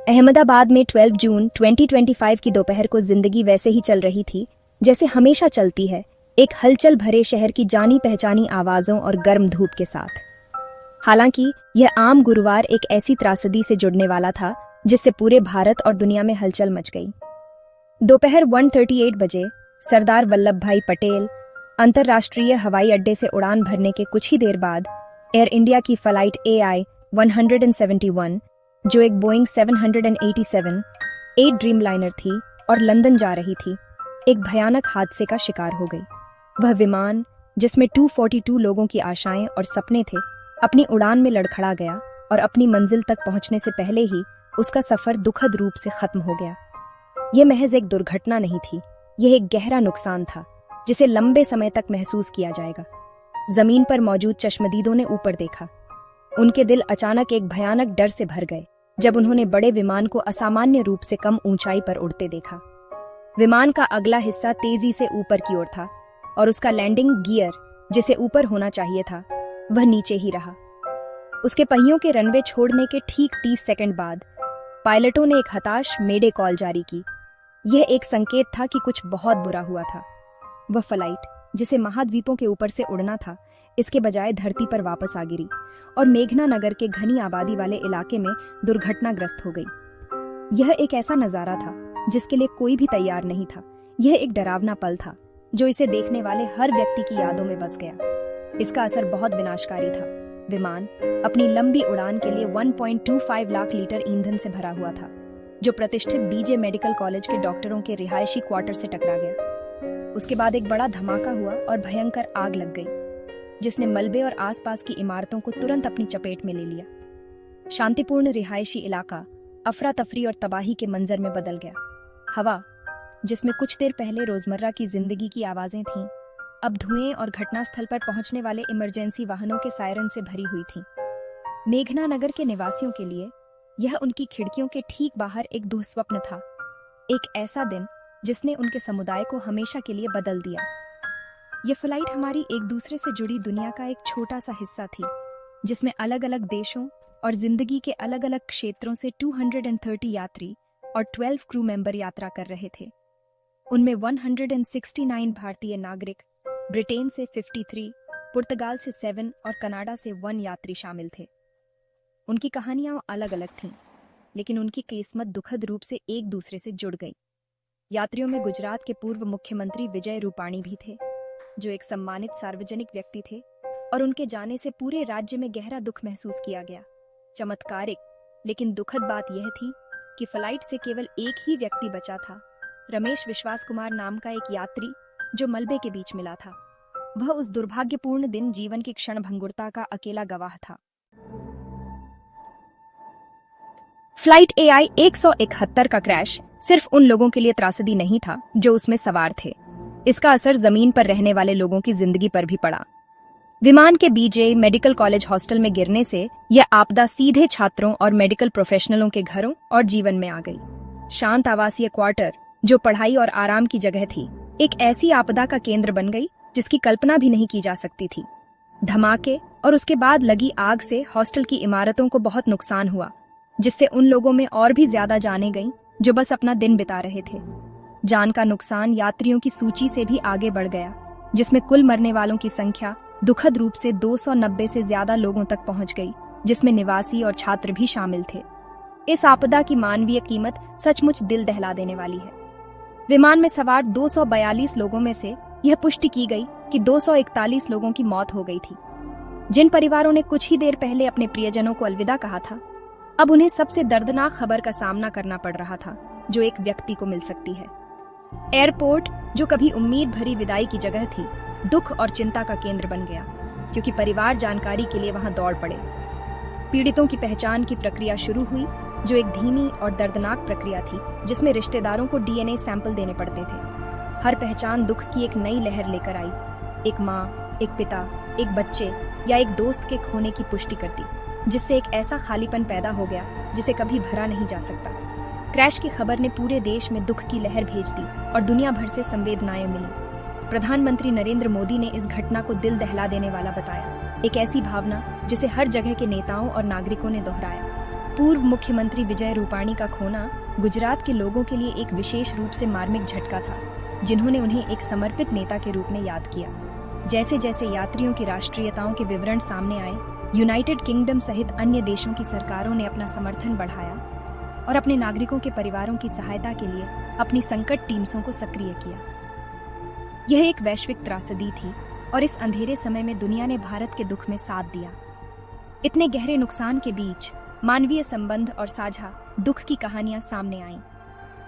अहमदाबाद में 12 जून 2025 की दोपहर को जिंदगी वैसे ही चल रही थी जैसे हमेशा चलती है, एक हलचल भरे शहर की जानी पहचानी आवाजों और गर्म धूप के साथ। हालांकि यह आम गुरुवार एक ऐसी त्रासदी से जुड़ने वाला था जिससे पूरे भारत और दुनिया में हलचल मच गई। दोपहर 1:38 बजे सरदार वल्लभ भाई पटेल अंतर्राष्ट्रीय हवाई अड्डे से उड़ान भरने के कुछ ही देर बाद एयर इंडिया की फ्लाइट AI-171, जो एक बोइंग 787 8 ड्रीमलाइनर थी और लंदन जा रही थी, एक भयानक हादसे का शिकार हो गई। वह विमान, जिसमें 242 लोगों की आशाएं और सपने थे, अपनी उड़ान में लड़खड़ा गया और अपनी मंजिल तक पहुंचने से पहले ही उसका सफर दुखद रूप से खत्म हो गया। यह महज एक दुर्घटना नहीं थी, यह एक गहरा नुकसान था जिसे लंबे समय तक महसूस किया जाएगा। जमीन पर मौजूद चश्मदीदों ने ऊपर देखा। उनके दिल अचानक एक भयानक डर से भर गए जब उन्होंने बड़े विमान को असामान्य रूप से कम ऊंचाई पर उड़ते देखा। विमान का अगला हिस्सा तेजी से ऊपर की ओर था और उसका लैंडिंग गियर, जिसे ऊपर होना चाहिए था, वह नीचे ही रहा। उसके पहियों के रनवे छोड़ने के ठीक 30 सेकंड बाद पायलटों ने एक हताश मेडे कॉल जारी की। यह एक संकेत था कि कुछ बहुत बुरा हुआ था। वह फ्लाइट, जिसे महाद्वीपों के ऊपर से उड़ना था, इसके बजाय धरती पर वापस आ गिरी और मेघना नगर के घनी आबादी वाले इलाके में दुर्घटनाग्रस्त हो गई। यह एक ऐसा नजारा था जिसके लिए कोई भी तैयार नहीं था। यह एक डरावना पल था जो इसे देखने वाले हर व्यक्ति की यादों में बस गया। इसका असर बहुत विनाशकारी था। विमान अपनी लंबी उड़ान के लिए 1.25 लाख लीटर ईंधन से भरा हुआ था, जो प्रतिष्ठित बीजे मेडिकल कॉलेज के डॉक्टरों के रिहायशी क्वार्टर से टकरा गया। उसके बाद एक बड़ा धमाका हुआ और भयंकर आग लग गई, जिसने मलबे और आसपास की इमारतों को तुरंत अपनी चपेट में ले लिया। शांतिपूर्ण रिहायशी इलाका अफरा तफरी और तबाही के मंजर में बदल गया। हवा, जिसमें कुछ देर पहले रोजमर्रा की जिंदगी की आवाजें थीं, अब धुएं और घटनास्थल पर पहुंचने वाले इमरजेंसी वाहनों के सायरन से भरी हुई थी। मेघना नगर के निवासियों के लिए यह उनकी खिड़कियों के ठीक बाहर एक दुःस्वप्न था, एक ऐसा दिन जिसने उनके समुदाय को हमेशा के लिए बदल दिया। यह फ्लाइट हमारी एक दूसरे से जुड़ी दुनिया का एक छोटा सा हिस्सा थी, जिसमें अलग अलग देशों और जिंदगी के अलग अलग क्षेत्रों से 230 यात्री और 12 क्रू मेंबर यात्रा कर रहे थे। उनमें 169 भारतीय नागरिक, ब्रिटेन से 53, पुर्तगाल से 7 और कनाडा से 1 यात्री शामिल थे। उनकी कहानियां अलग अलग थीं, लेकिन उनकी किस्मत दुखद रूप से एक दूसरे से जुड़ गई। यात्रियों में गुजरात के पूर्व मुख्यमंत्री विजय रूपाणी भी थे, जो एक सम्मानित सार्वजनिक व्यक्ति थे, और उनके जाने से पूरे राज्य में गहरा दुख महसूस किया गया। चमत्कारिक लेकिन दुखद बात यह थी कि फ्लाइट से केवल एक ही व्यक्ति बचा था, रमेश विश्वास कुमार नाम का एक यात्री, जो मलबे के बीच मिला था। वह उस दुर्भाग्यपूर्ण दिन जीवन की क्षणभंगुरता का अकेला गवाह था। फ्लाइट AI-171 का क्रैश सिर्फ उन लोगों के लिए त्रासदी नहीं था जो उसमें सवार थे। इसका असर जमीन पर रहने वाले लोगों की जिंदगी पर भी पड़ा। विमान के बीजे मेडिकल कॉलेज हॉस्टल में गिरने से यह आपदा सीधे छात्रों और मेडिकल प्रोफेशनलों के घरों और जीवन में आ गई। शांत आवासीय क्वार्टर, जो पढ़ाई और आराम की जगह थी, एक ऐसी आपदा का केंद्र बन गई जिसकी कल्पना भी नहीं की जा सकती थी। धमाके और उसके बाद लगी आग से हॉस्टल की इमारतों को बहुत नुकसान हुआ, जिससे उन लोगों में और भी ज्यादा जानें गईं जो बस अपना दिन बिता रहे थे। जान का नुकसान यात्रियों की सूची से भी आगे बढ़ गया, जिसमें कुल मरने वालों की संख्या दुखद रूप से 290 से ज्यादा लोगों तक पहुंच गई, जिसमें निवासी और छात्र भी शामिल थे। इस आपदा की मानवीय कीमत सचमुच दिल दहला देने वाली है। विमान में सवार 242 लोगों में से यह पुष्टि की गई कि 241 लोगों की मौत हो गई थी। जिन परिवारों ने कुछ ही देर पहले अपने प्रियजनों को अलविदा कहा था, अब उन्हें सबसे दर्दनाक खबर का सामना करना पड़ रहा था जो एक व्यक्ति को मिल सकती है। एयरपोर्ट, जो कभी उम्मीद भरी विदाई की जगह थी, दुख और चिंता का केंद्र बन गया, क्योंकि परिवार जानकारी के लिए वहां दौड़ पड़े। पीड़ितों की पहचान की प्रक्रिया शुरू हुई, जो एक धीमी और दर्दनाक प्रक्रिया थी, जिसमें रिश्तेदारों को DNA सैंपल देने पड़ते थे। हर पहचान दुख की एक नई लहर लेकर आई। एक माँ, एक पिता, एक बच्चे या एक दोस्त के खोने की पुष्टि करती, जिससे एक ऐसा खालीपन पैदा हो गया जिसे कभी भरा नहीं जा सकता। क्रैश की खबर ने पूरे देश में दुख की लहर भेज दी और दुनिया भर से संवेदनाएं मिली। प्रधानमंत्री नरेंद्र मोदी ने इस घटना को दिल दहला देने वाला बताया, एक ऐसी भावना जिसे हर जगह के नेताओं और नागरिकों ने दोहराया। पूर्व मुख्यमंत्री विजय रूपाणी का खोना गुजरात के लोगों के लिए एक विशेष रूप से मार्मिक झटका था, जिन्होंने उन्हें एक समर्पित नेता के रूप में याद किया। जैसे जैसे यात्रियों की राष्ट्रीयताओं के विवरण सामने आए, यूनाइटेड किंगडम सहित अन्य देशों की सरकारों ने अपना समर्थन बढ़ाया और अपने नागरिकों के परिवारों की सहायता के लिए अपनी संकट टीम्सों को सक्रिय किया। यह एक वैश्विक त्रासदी थी और इस अंधेरे समय में दुनिया ने भारत के दुख में साथ दिया। इतने गहरे नुकसान के बीच मानवीय संबंध और साझा दुख की कहानियां सामने आईं।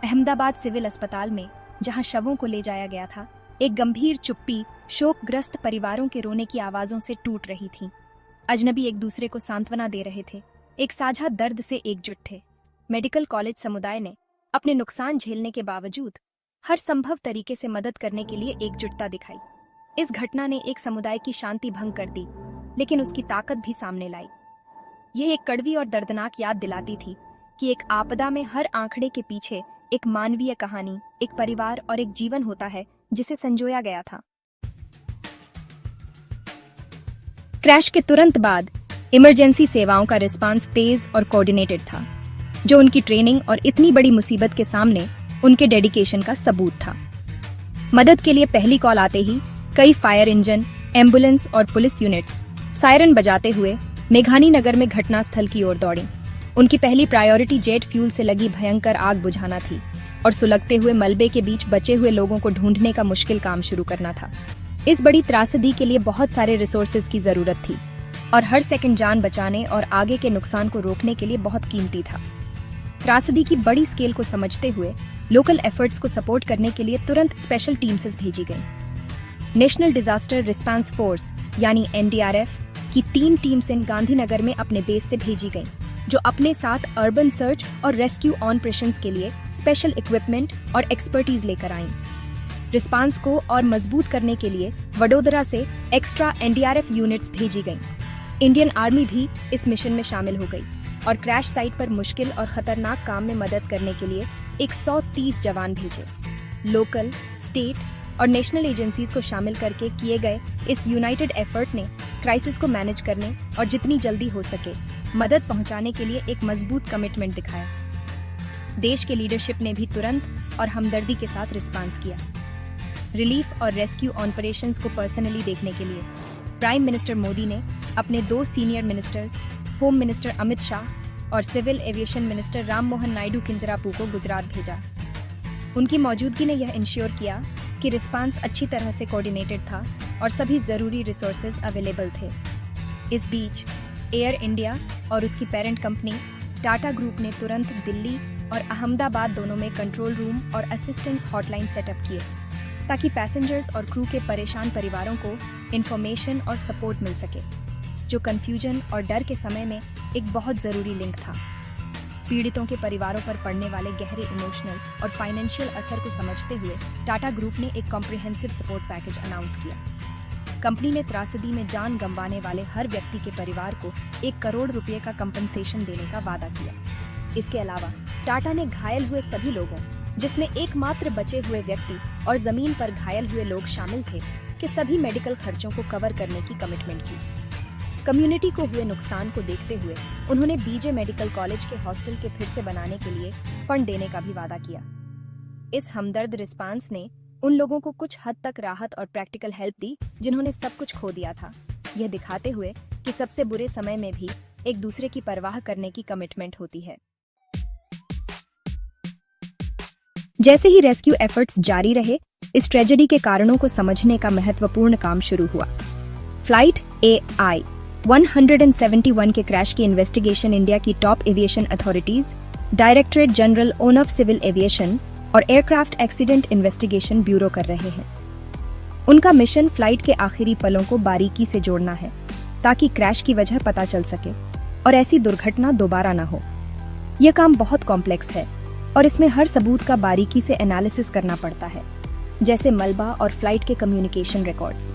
अहमदाबाद सिविल अस्पताल में, जहां शवों को ले जाया गया था, एक गंभीर चुप्पी शोकग्रस्त परिवारों के रोने की आवाजों से टूट रही थी। अजनबी एक दूसरे को सांत्वना दे रहे थे, एक साझा दर्द से एकजुट थे। मेडिकल कॉलेज समुदाय ने अपने नुकसान झेलने के बावजूद हर संभव तरीके से मदद करने के लिए एकजुटता दिखाई। इस घटना ने एक समुदाय की शांति भंग कर दी, लेकिन उसकी ताकत भी सामने लाई। यह एक कड़वी और दर्दनाक याद दिलाती थी कि एक आपदा में हर आंकड़े के पीछे एक मानवीय कहानी, एक परिवार और एक जीवन होता है जिसे संजोया गया था। क्रैश के तुरंत बाद इमरजेंसी सेवाओं का रिस्पांस तेज और कोऑर्डिनेटेड था, जो उनकी ट्रेनिंग और इतनी बड़ी मुसीबत के सामने उनके डेडिकेशन का सबूत था। मदद के लिए पहली कॉल आते ही कई फायर इंजन, एम्बुलेंस और पुलिस यूनिट्स सायरन बजाते हुए मेघानी नगर में घटनास्थल की ओर दौड़ी। उनकी पहली प्रायोरिटी जेट फ्यूल से लगी भयंकर आग बुझाना थी और सुलगते हुए मलबे के बीच बचे हुए लोगों को ढूंढने का मुश्किल काम शुरू करना था। इस बड़ी त्रासदी के लिए बहुत सारे रिसोर्सेज की जरूरत थी और हर सेकंड जान बचाने और आगे के नुकसान को रोकने के लिए बहुत कीमती था। त्रासदी की बड़ी स्केल को समझते हुए लोकल एफर्ट्स को सपोर्ट करने के लिए तुरंत स्पेशल टीम्स भेजी गई। नेशनल डिजास्टर रिस्पांस फोर्स यानी एनडीआरएफ की 3 टीम्स गांधीनगर में अपने बेस से भेजी गईं, जो अपने साथ अर्बन सर्च और रेस्क्यू ऑपरेशंस के लिए स्पेशल इक्विपमेंट और एक्सपर्टीज लेकर आईं। रिस्पांस को और मजबूत करने के लिए वडोदरा से एक्स्ट्रा एनडीआरएफ यूनिट्स भेजी गईं। इंडियन आर्मी भी इस मिशन में शामिल हो गई और क्रैश साइट पर मुश्किल और खतरनाक काम में मदद करने के लिए 130 जवान भेजे। लोकल, स्टेट और नेशनल एजेंसीज को शामिल करके किए गए इस यूनाइटेड एफर्ट ने क्राइसिस को मैनेज करने और जितनी जल्दी हो सके मदद पहुंचाने के लिए एक मजबूत कमिटमेंट दिखाया। देश के लीडरशिप ने भी तुरंत और हमदर्दी के साथ रिस्पांस किया। रिलीफ और रेस्क्यू ऑपरेशंस को पर्सनली देखने के लिए प्राइम मिनिस्टर मोदी ने अपने 2 senior ministers, home minister Amit Shah और civil aviation minister Ram Mohan Naidu Kinjarapu को गुजरात भेजा। उनकी मौजूदगी ने यह इंश्योर किया कि रिस्पांस अच्छी तरह से कोऑर्डिनेटेड था और सभी जरूरी रिसोर्सेज अवेलेबल थे। इस बीच एयर इंडिया और उसकी पेरेंट कंपनी टाटा ग्रुप ने तुरंत दिल्ली और अहमदाबाद दोनों में कंट्रोल रूम और असिस्टेंस हॉटलाइन सेटअप किए, ताकि पैसेंजर्स और क्रू के परेशान परिवारों को इंफॉर्मेशन और सपोर्ट मिल सके, जो कंफ्यूजन और डर के समय में एक बहुत जरूरी लिंक था। पीड़ितों के परिवारों पर पड़ने वाले गहरे इमोशनल और फाइनेंशियल असर को समझते हुए टाटा ग्रुप ने एक कॉम्प्रिहेंसिव सपोर्ट पैकेज अनाउंस किया। कंपनी ने त्रासदी में जान गंवाने वाले हर व्यक्ति के परिवार को 1 करोड़ रुपए का कंपनसेशन देने का वादा किया। इसके अलावा टाटा ने घायल हुए सभी लोगों, जिसमें एकमात्र बचे हुए व्यक्ति और जमीन पर घायल हुए लोग शामिल थे, के सभी मेडिकल खर्चों को कवर करने की कमिटमेंट की। कम्युनिटी को हुए नुकसान को देखते हुए उन्होंने बीजे मेडिकल कॉलेज के हॉस्टल के फिर से बनाने के लिए फंड देने का भी वादा किया। इस हमदर्द रिस्पांस ने उन लोगों को कुछ हद तक राहत और प्रैक्टिकल हेल्प दी जिन्होंने सब कुछ खो दिया था, यह दिखाते हुए कि सबसे बुरे समय में भी एक दूसरे की परवाह करने की कमिटमेंट होती है। जैसे ही रेस्क्यू एफर्ट्स जारी रहे, इस ट्रेजेडी के कारणों को समझने का महत्वपूर्ण काम शुरू हुआ। फ्लाइट AI 171 के क्रैश की इन्वेस्टिगेशन इंडिया की top aviation authorities, directorate general of civil aviation और एयरक्राफ्ट एक्सीडेंट इन्वेस्टिगेशन ब्यूरो कर रहे हैं। उनका मिशन फ्लाइट के आखिरी पलों को बारीकी से जोड़ना है, ताकि क्रैश की वजह पता चल सके और ऐसी दुर्घटना दोबारा न हो। यह काम बहुत कॉम्प्लेक्स है और इसमें हर सबूत का बारीकी से एनालिसिस करना पड़ता है, जैसे मलबा और फ्लाइट के कम्युनिकेशन रिकॉर्ड्स।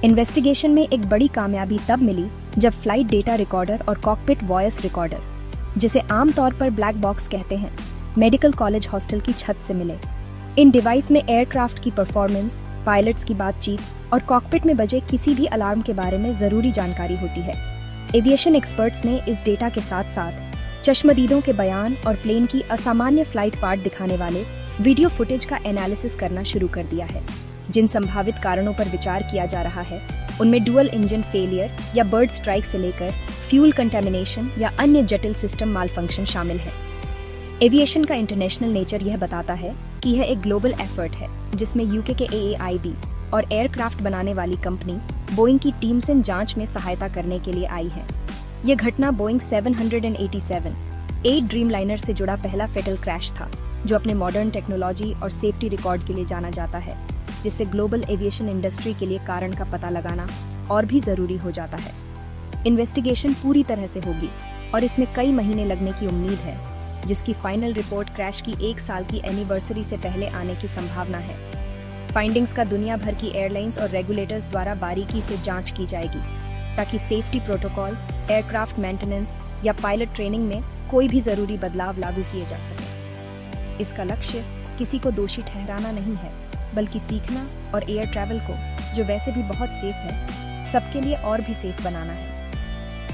इन्वेस्टिगेशन में एक बड़ी कामयाबी तब मिली जब फ्लाइट डेटा रिकॉर्डर और कॉकपिट वॉइस रिकॉर्डर, जिसे आमतौर पर ब्लैक बॉक्स कहते हैं, मेडिकल कॉलेज हॉस्टल की छत से मिले। इन डिवाइस में एयरक्राफ्ट की परफॉर्मेंस, पायलट्स की बातचीत और कॉकपिट में बजे किसी भी अलार्म के बारे में जरूरी जानकारी होती है। एविएशन एक्सपर्ट्स ने इस डेटा के साथ साथ चश्मदीदों के बयान और प्लेन की असामान्य फ्लाइट पार्ट दिखाने वाले वीडियो फुटेज का एनालिसिस करना शुरू कर दिया है। जिन संभावित कारणों पर विचार किया जा रहा है उनमें डुअल इंजन फेलियर या बर्ड स्ट्राइक से लेकर फ्यूल कंटेमिनेशन या अन्य जटिल सिस्टम मालफंक्शन शामिल है। एविएशन का इंटरनेशनल नेचर यह बताता है कि यह एक ग्लोबल एफर्ट है जिसमें यूके के AAIB और एयरक्राफ्ट बनाने वाली कंपनी बोइंग की टीम से जांच में सहायता करने के लिए आई है। यह घटना बोइंग 787 8 ड्रीमलाइनर से जुड़ा पहला फेटल क्रैश था जो अपने मॉडर्न टेक्नोलॉजी और सेफ्टी रिकॉर्ड के लिए जाना जाता है, जिससे ग्लोबल एविएशन इंडस्ट्री के लिए कारण का पता लगाना और भी जरूरी हो जाता है। इन्वेस्टिगेशन पूरी तरह से होगी और इसमें कई महीने लगने की उम्मीद है, जिसकी फाइनल रिपोर्ट क्रैश की 1 साल की एनिवर्सरी से पहले आने की संभावना है। फाइंडिंग्स का दुनिया भर की एयरलाइंस और रेगुलेटर्स द्वारा बारीकी से जांच की जाएगी ताकि सेफ्टी प्रोटोकॉल, एयरक्राफ्ट मेंटेनेंस या पायलट ट्रेनिंग में कोई भी जरूरी बदलाव लागू किए जा सके। इसका लक्ष्य किसी को दोषी ठहराना नहीं है, बल्कि सीखना और एयर ट्रैवल को, जो वैसे भी बहुत सेफ है, सबके लिए और भी सेफ बनाना है।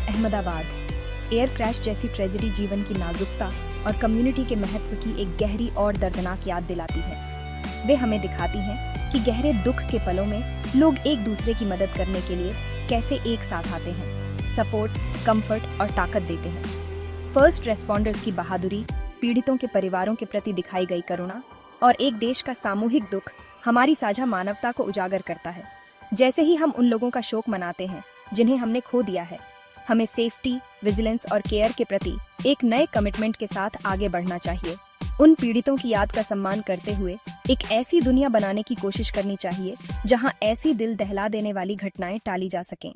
अहमदाबाद एयर क्रैश जैसी ट्रेजेडी जीवन की नाजुकता और कम्युनिटी के महत्व की एक गहरी और दर्दनाक याद दिलाती है। वे हमें दिखाती हैं कि गहरे दुख के पलों में लोग एक दूसरे की मदद करने के लिए कैसे एक साथ आते हैं, सपोर्ट, कंफर्ट और ताकत देते हैं। फर्स्ट रेस्पॉन्डर्स की बहादुरी, पीड़ितों के परिवारों के प्रति दिखाई गई करुणा और एक देश का सामूहिक दुख हमारी साझा मानवता को उजागर करता है। जैसे ही हम उन लोगों का शोक मनाते हैं जिन्हें हमने खो दिया है, हमें सेफ्टी, विजिलेंस और केयर के प्रति एक नए कमिटमेंट के साथ आगे बढ़ना चाहिए। उन पीड़ितों की याद का सम्मान करते हुए एक ऐसी दुनिया बनाने की कोशिश करनी चाहिए जहां ऐसी दिल दहला देने वाली घटनाएं टाली जा सकें।